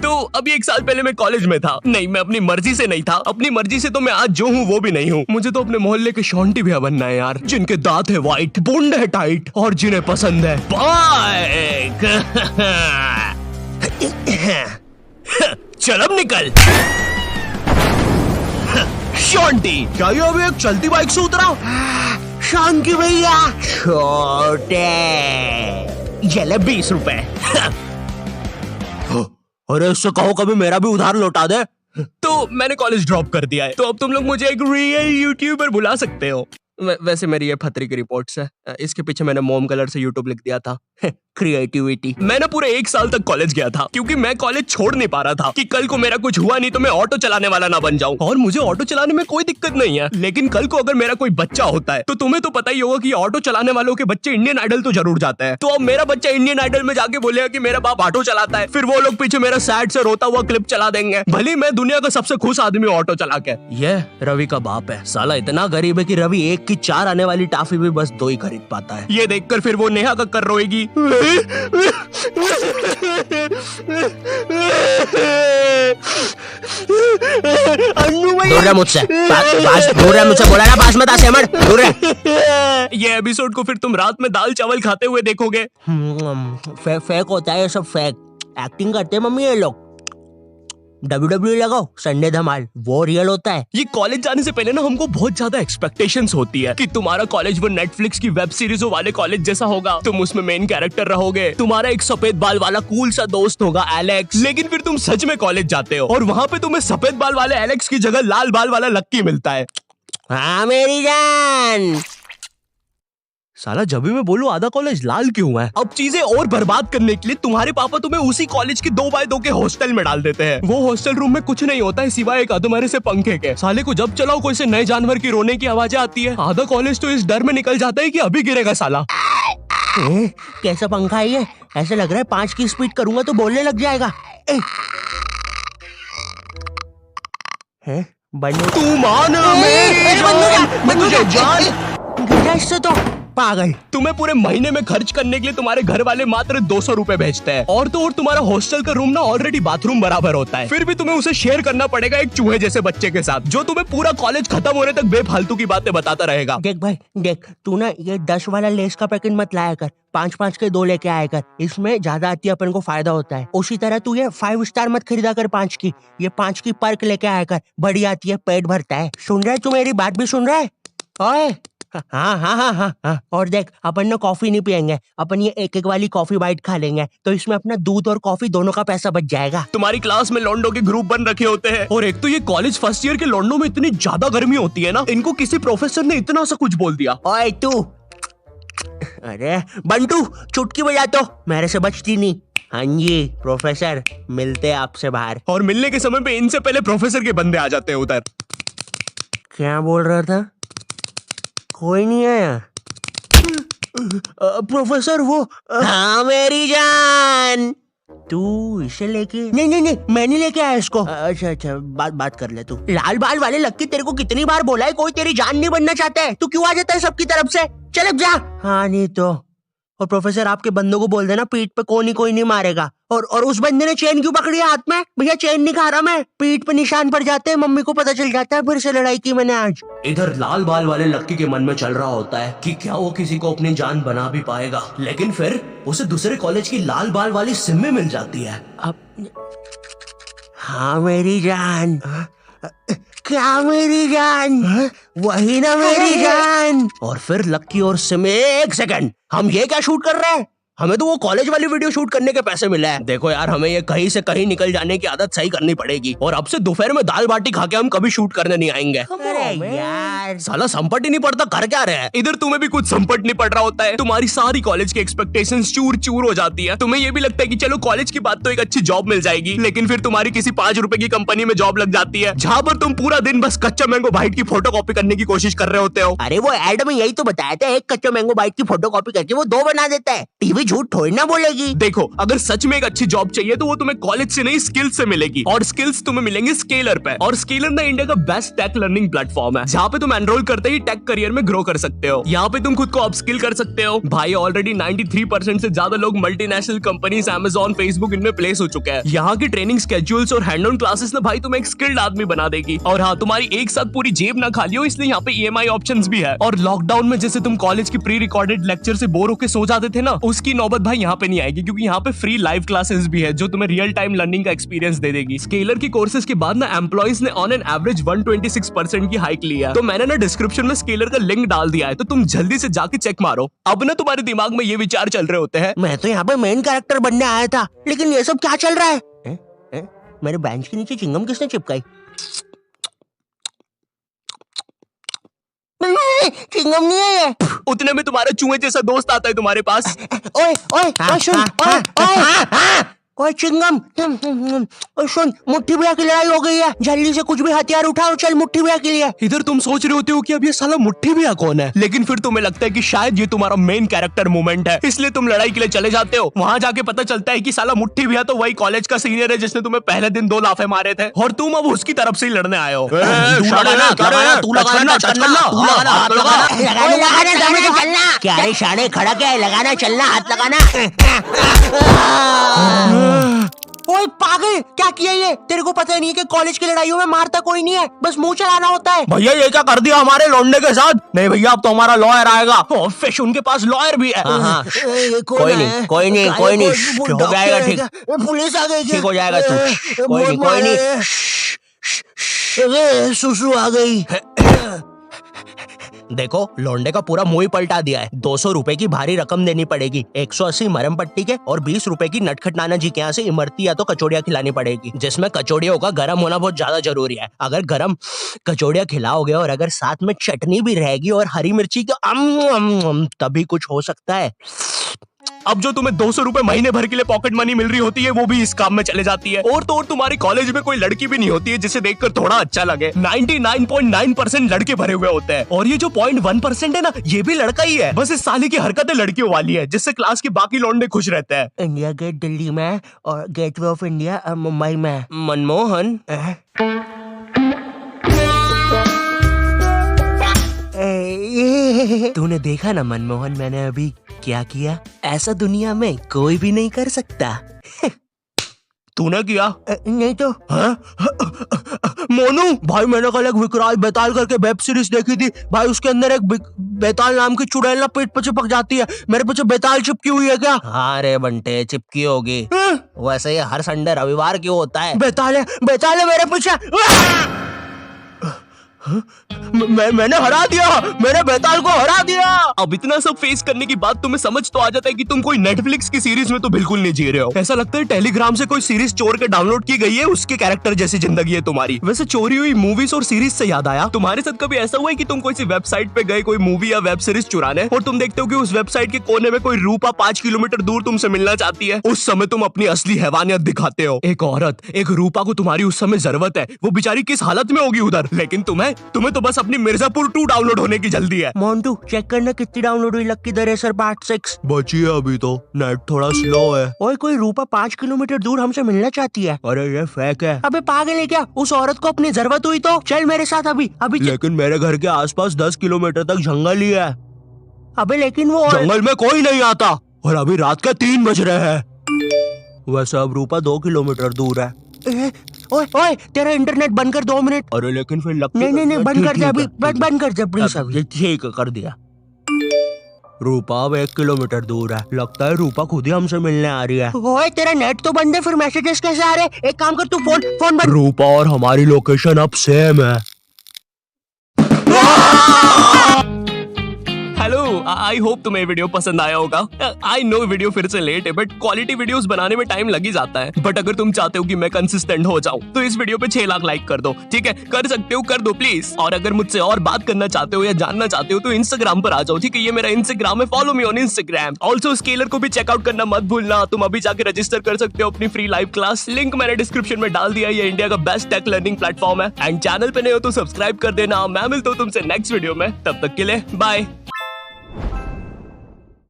तो अभी 1 साल पहले मैं कॉलेज में था। नहीं, मैं अपनी मर्जी से नहीं था। अपनी मर्जी से तो मैं आज जो हूँ वो भी नहीं हूँ। मुझे तो अपने मोहल्ले के शॉन्टी भैया बनना है यार, जिनके दांत है व्हाइट, बूंद है टाइट और जिन्हें पसंद है बाइक। चल अब निकल। शॉन्टी, क्या ये अभी एक चलती बाइक से उतरा? शांति भैया, छोटे ये 20 रुपए। अरे इससे कहो कभी मेरा भी उधार लौटा दे। तो मैंने कॉलेज ड्रॉप कर दिया है, तो अब तुम लोग मुझे एक रियल यूट्यूबर बुला सकते हो। वैसे मेरी ये फतरी की रिपोर्ट्स है। इसके पीछे मैंने मोम कलर से यूट्यूब लिख दिया था। क्रिएटिविटी। मैंने पूरे 1 साल तक कॉलेज गया था, क्योंकि मैं कॉलेज छोड़ नहीं पा रहा था कि कल को मेरा कुछ हुआ नहीं तो मैं ऑटो चलाने वाला ना बन जाऊं। और मुझे ऑटो चलाने में कोई दिक्कत नहीं है, लेकिन कल को अगर मेरा कोई बच्चा होता है तो तुम्हें तो पता ही होगा कि ऑटो चलाने वालों के बच्चे इंडियन आइडल तो जरूर जाते हैं। तो अब मेरा बच्चा इंडियन आइडल में जाके बोलेगा कि मेरा बाप ऑटो चलाता है, फिर वो लोग पीछे मेरा सैड से रोता हुआ क्लिप चला देंगे, भले मैं दुनिया का सबसे खुश आदमी ऑटो चला के। ये रवि का बाप है, साला इतना गरीब है कि रवि 1 की 4 आने वाली टाफी भी बस 2 ही खरीद पाता है। ये देखकर फिर वो नेहा कक्कर रोएगी। दूर रह मुझसे, दूर रह मुझसे, बोला ना पास मत आ सेमड़, दूर रह। ये एपिसोड को फिर तुम रात में दाल चावल खाते हुए देखोगे। फेक होता है ये सब, फेक एक्टिंग करते हैं मम्मी ये लोग। WWE लगाओ, संडे धमाल, वो रियल होता है। ये कॉलेज जाने से पहले ना हमको बहुत ज्यादा एक्सपेक्टेशंस होती है कि तुम्हारा कॉलेज वो नेटफ्लिक्स की वेब सीरीजों वाले कॉलेज जैसा होगा, तुम उसमें मेन कैरेक्टर रहोगे, तुम्हारा एक सफेद बाल वाला कूल सा दोस्त होगा एलेक्स। लेकिन फिर तुम सच में कॉलेज जाते हो और वहाँ पे तुम्हें सफेद बाल वाले एलेक्स की जगह लाल बाल वाला लक्की मिलता है। हाँ मेरी जान। साला जब भी मैं बोलूं आधा कॉलेज लाल क्यों है। अब चीजें और बर्बाद करने के लिए तुम्हारे पापा तुम्हें उसी कॉलेज के 2x2 के हॉस्टल में डाल देते हैं। वो हॉस्टल रूम में कुछ नहीं होता है सिवाय एक अधमरे से पंखे के। साले को जब चलाओ कोई से नए जानवर की रोने की आवाजें आती है। आधा कॉलेज तो इस डर में निकल जाता है कि अभी गिरेगा साला। कैसा पंखा है ये? ऐसा लग रहा है 5 की स्पीड करूंगा तो बोलने लग जाएगा। तू मान मेरी जान। इससे तो पागल। तुम्हें पूरे महीने में खर्च करने के लिए तुम्हारे घर वाले मात्र 200 रुपए भेजते हैं, और तो और तुम्हारा हॉस्टल का रूम ना ऑलरेडी बाथरूम बराबर होता है, फिर भी तुम्हें उसे शेयर करना पड़ेगा एक चूहे जैसे बच्चे के साथ, जो तुम्हें पूरा कॉलेज खत्म होने तक बेफालतू की बातें बताता रहेगा। देख भाई देख, तू ना ये 10 वाला लेस का पैकेट मत लाया कर, 5-5 के 2 लेके आया कर, इसमें ज्यादा आती है, अपन को फायदा होता है। उसी तरह तू ये 5 स्टार मत खरीदा कर 5 की, ये 5 की पर्क लेके आया कर, बड़ी आती है, पेट भरता है। सुन रहा है तू? मेरी बात भी सुन रहा है? ओए हाँ। और देख, अपन ना कॉफी नहीं पियेंगे, अपन ये 1-1 वाली कॉफी बाइट खा लेंगे, तो इसमें अपना दूध और कॉफी दोनों का पैसा बच जाएगा। तुम्हारी क्लास में लॉन्डो के ग्रुप बन रखे होते हैं, और एक तो ये कॉलेज फर्स्ट ईयर के लॉन्डो में इतनी ज्यादा गर्मी होती है ना, इनको किसी प्रोफेसर ने इतना सा कुछ बोल दिया। ओए तू, अरे बंटू चुटकी बजा तो, मेरे से बचती नहीं। हाँ जी प्रोफेसर, मिलते आपसे बाहर। और मिलने के समय पे इनसे पहले प्रोफेसर के बंदे आ जाते हैं उधर। क्या बोल रहा था? कोई नहीं आया। प्रोफेसर वो हाँ मेरी जान, तू इसे लेके? नहीं, मैं नहीं लेके आया इसको। अच्छा, बात कर ले तू। लाल बाल वाले लक्की, तेरे को कितनी बार बोला है कोई तेरी जान नहीं बनना चाहता है, तू क्यों आ जाता है सबकी तरफ से? चल जा। हाँ नहीं तो। और प्रोफेसर आपके बंदों को बोल देना पीठ पे कोई नहीं मारेगा। और उस बंदे ने चेन क्यों पकड़ी है हाथ में? भैया चेन नहीं खा रहा मैं, पीठ पे निशान पड़ जाते हैं, मम्मी को पता चल जाता है, फिर से लड़ाई की मैंने आज। इधर लाल बाल वाले लक्की के मन में चल रहा होता है कि क्या वो किसी को अपनी जान बना भी पाएगा, लेकिन फिर उसे दूसरे कॉलेज की लाल बाल वाली सिम्मी मिल जाती है। हाँ मेरी जान। क्या मेरी जान? वही ना मेरी जान। और फिर लक्की और सिम्मी, 1 सेकंड, हम ये क्या शूट कर रहे हैं? हमें तो वो कॉलेज वाली वीडियो शूट करने के पैसे मिले हैं। देखो यार, हमें ये कहीं से कहीं निकल जाने की आदत सही करनी पड़ेगी, और अब से दोपहर में दाल बाटी खा के हम कभी शूट करने नहीं आएंगे। अरे यार, साला संपट ही नहीं पड़ता, कर क्या रहे हैं? इधर तुम्हें भी कुछ संपट नहीं पड़ रहा होता है, तुम्हारी सारी कॉलेज की एक्सपेक्टेशंस चूर चूर हो जाती है। तुम्हें ये भी लगता है कि चलो कॉलेज की बात तो एक अच्छी जॉब मिल जाएगी, लेकिन फिर तुम्हारी किसी 5 रुपए की कंपनी में जॉब लग जाती है, जहाँ पर तुम पूरा दिन बस कच्चा मैंगो बाइट की फोटो कॉपी करने की कोशिश कर रहे होते हो। अरे वो एड में यही तो बताया था, एक कच्चा मैंगो बाइट की फोटो कॉपी करके वो 2 बना देता है। टीवी झूठ थोड़ी ना बोलेगी। देखो, अगर सच में एक अच्छी जॉब चाहिए तो वो तुम्हें कॉलेज से नहीं स्किल्स से मिलेगी, और स्किल्स तुम्हें मिलेंगे स्केलर पे। और स्केलर ना इंडिया का बेस्ट टेक लर्निंग प्लेटफॉर्म है, जहाँ पे तुम एनरोल करते ही टेक करियर में ग्रो कर सकते हो। यहाँ पे तुम खुद को अपस्किल कर सकते हो। भाई ऑलरेडी 93% से ज्यादा लोग मल्टीनेशनल कंपनीज, Amazon, Facebook इनमें प्लेस हो चुके हैं। यहाँ की ट्रेनिंग स्केड्यूल्स और हैंड ऑन क्लासेस ना भाई तुम्हें एक स्किल्ड आदमी बना देगी। और हाँ, तुम्हारी एक साथ पूरी जेब ना खाली हो, इसलिए यहाँ पे EMI ऑप्शंस भी है। और लॉकडाउन में जैसे तुम कॉलेज की प्री रिकॉर्डेड लेक्चर से बोर होकर सो जाते थे ना, उसकी नौबत भाई यहाँ पे नहीं आएगी, क्योंकि यहाँ पे फ्री लाइव क्लासेस भी है जो तुम्हें रियल टाइम लर्निंग का एक्सपीरियंस दे देगी। स्केलर की कोर्सेज के बाद ना एम्प्लॉइज ने ऑन एन एवरेज 126% की हाइक लिया है। तो मैंने ना डिस्क्रिप्शन में स्केलर का लिंक डाल दिया है, तो तुम जल्दी से जाके चेक मारो। अब ना तुम्हारे दिमाग में ये विचार चल रहे होते हैं, मैं तो यहाँ पे मेन कैरेक्टर बनने आया था, लेकिन ये सब क्या चल रहा है? मेरे बेंच के नीचे चिंगम किसने चिपकाई? चिंगम नहीं है ये। उतने में तुम्हारा चूहे जैसा दोस्त आता है तुम्हारे पास। ओए ओए ओए सुन, ओए चिंगम, ओए सुन, मुट्ठी भैया की लड़ाई हो गई है, जल्दी से कुछ भी हथियार उठाओ, चल मुट्ठी भैया के लिए। इधर तुम सोच रहे होते हो कि अब ये साला मुट्ठी भैया कौन है, लेकिन फिर तुम्हें लगता है कि शायद ये तुम्हारा मेन कैरेक्टर मोमेंट है, इसलिए तुम लड़ाई के लिए चले जाते हो। वहां जाके पता चलता है कि साला मुट्ठी भैया तो वही कॉलेज का सीनियर है जिसने तुम्हें पहले दिन 2 लाफे मारे थे, और तुम अब उसकी तरफ से ही लड़ने आए हो। क्या रे शाने, खड़ा क्या है? लगाना, चलना, हाथ लगाना। ओए पागल, क्या किया ये? तेरे को पता नहीं है कि कॉलेज की लड़ाइयों में मारता कोई नहीं है, बस मुंह चलाना होता है। भैया ये क्या कर दिया हमारे लौंडे के साथ? नहीं भैया, अब तो हमारा लॉयर आएगा। फिश उनके पास लॉयर भी है। कोई नहीं, कोई नहीं, कोई नहीं, हो जाएगा ठीक। पुलिस आ गई, ठीक हो जाएगा तू। कोई नहीं, कोई नहीं। सुसु आ गई। देखो, लौंडे का पूरा मुंह ही पलटा दिया है। 200 रुपए की भारी रकम देनी पड़ेगी, 180 मरम पट्टी के, और 20 रुपए की नटखट नाना जी के यहाँ से इमरती या तो कचौड़ियाँ खिलानी पड़ेगी, जिसमें कचौड़ियों का गर्म होना बहुत ज्यादा जरूरी है। अगर गर्म कचौड़ियाँ खिलाओगे और अगर साथ में चटनी भी रहेगी और हरी मिर्ची, तो तभी कुछ हो सकता है। अब जो तुम्हें 200 रुपए महीने भर के लिए पॉकेट मनी मिल रही होती है, वो भी इस काम में चले जाती है। और तो और तुम्हारे कॉलेज में कोई लड़की भी नहीं होती है जिसे देखकर थोड़ा अच्छा लगे। 99.9% लड़के भरे हुए होते हैं, और ये जो 0.1% है ना, ये भी लड़का ही है। बस इस साले की हरकतें लड़कियों वाली है, जिससे क्लास के बाकी लौंडे खुश रहते हैं। इंडिया गेट दिल्ली में और गेटवे ऑफ इंडिया मुंबई में। मनमोहन, तूने देखा ना मनमोहन, मैंने अभी क्या किया? ऐसा दुनिया में कोई भी नहीं कर सकता। तूने किया? नहीं तो। मोनू भाई, मैंने कल एक विकराल बेताल करके वेब सीरीज देखी थी भाई, उसके अंदर एक बेताल नाम की चुड़ैल ना पेट पे चिपक जाती है। मेरे पीछे बेताल चिपकी हुई है क्या? हाँ रे बंटे, चिपकी होगी। वैसे ये हर संडे रविवार क्यों होता है? बेताल है मेरे पीछे। मैंने हरा दिया, मैंने बेताल को हरा दिया। अब इतना सब फेस करने के बाद तुम्हें समझ तो आ जाता है कि तुम कोई नेटफ्लिक्स की सीरीज में तो बिल्कुल नहीं जी रहे हो। ऐसा लगता है टेलीग्राम से कोई सीरीज चोर के डाउनलोड की गई है, उसके कैरेक्टर जैसी जिंदगी है तुम्हारी। वैसे चोरी हुई मूवीज और सीरीज से याद आया, तुम्हारे साथ कभी ऐसा हुआ है कि तुम कोई सी वेबसाइट पे गए कोई मूवी या वेब सीरीज चुराने, और तुम देखते हो कि उस वेबसाइट के कोने में कोई रूपा 5 किलोमीटर दूर तुमसे मिलना चाहती है? उस समय तुम अपनी असली हैवानियत दिखाते हो। एक औरत, एक रूपा को तुम्हारी उस समय जरूरत है, वो बेचारी किस हालत में होगी उधर, लेकिन तुम्हें तो बस अपनी मिर्जापुर 2 डाउनलोड होने की जल्दी है। मोन्टू चेक करना कितनी डाउनलोड हुई लक्की द रेसर पार्ट 6। बची है अभी तो, नेट थोड़ा स्लो है। ओए कोई रूपा 5 किलोमीटर दूर हमसे मिलना चाहती है। अरे ये फेक है। अबे पागल है क्या? उस औरत को अपनी जरूरत हुई तो चल मेरे साथ अभी। लेकिन मेरे घर के आसपास 10 किलोमीटर तक जंगल ही है। अबे लेकिन वो जंगल में कोई नहीं आता, और अभी रात के 3 बज रहे हैं। वैसे अब रूपा 2 किलोमीटर दूर है। ओए ओए तेरा इंटरनेट बंद कर 2 मिनट। अरे लेकिन फिर लगता नहीं बंद कर दे अभी, बंद कर दे प्लीज अभी। ठीक कर दिया। रूपा अब 1 किलोमीटर दूर है, लगता है रूपा खुद ही हमसे मिलने आ रही है। ओए तेरा नेट तो बंद है, फिर मैसेजेस कैसे आ रहे? एक काम कर तू फोन बंद। रूपा और हमारी लोकेशन अब सेम है। हेलो, आई होप तुम्हें वीडियो पसंद आया होगा। आई नो वीडियो फिर से लेट है, बट क्वालिटी वीडियोस बनाने में टाइम लग ही जाता है। बट अगर तुम चाहते हो कि मैं कंसिस्टेंट हो जाऊं, तो इस वीडियो पे 6 लाख लाइक कर दो। ठीक है, कर सकते हो, कर दो प्लीज। और अगर मुझसे और बात करना चाहते हो या जानना चाहते हो तो इंस्टाग्राम पर आ जाओ। ठीक है, ये मेरा इंस्टाग्राम है, follow me on Instagram. Also scalar को भी चेकआउट करना मत भूलना। तुम अभी जाके रजिस्टर कर सकते हो अपनी फ्री लाइव क्लास, लिंक मैंने डिस्क्रिप्शन में डाल दिया। ये इंडिया का बेस्ट टेक लर्निंग प्लेटफॉर्म है। एंड चैनल पे नए हो तो सब्सक्राइब कर देना। मैं मिलता हूँ तुमसे नेक्स्ट वीडियो में, तब तक के लिए बाय।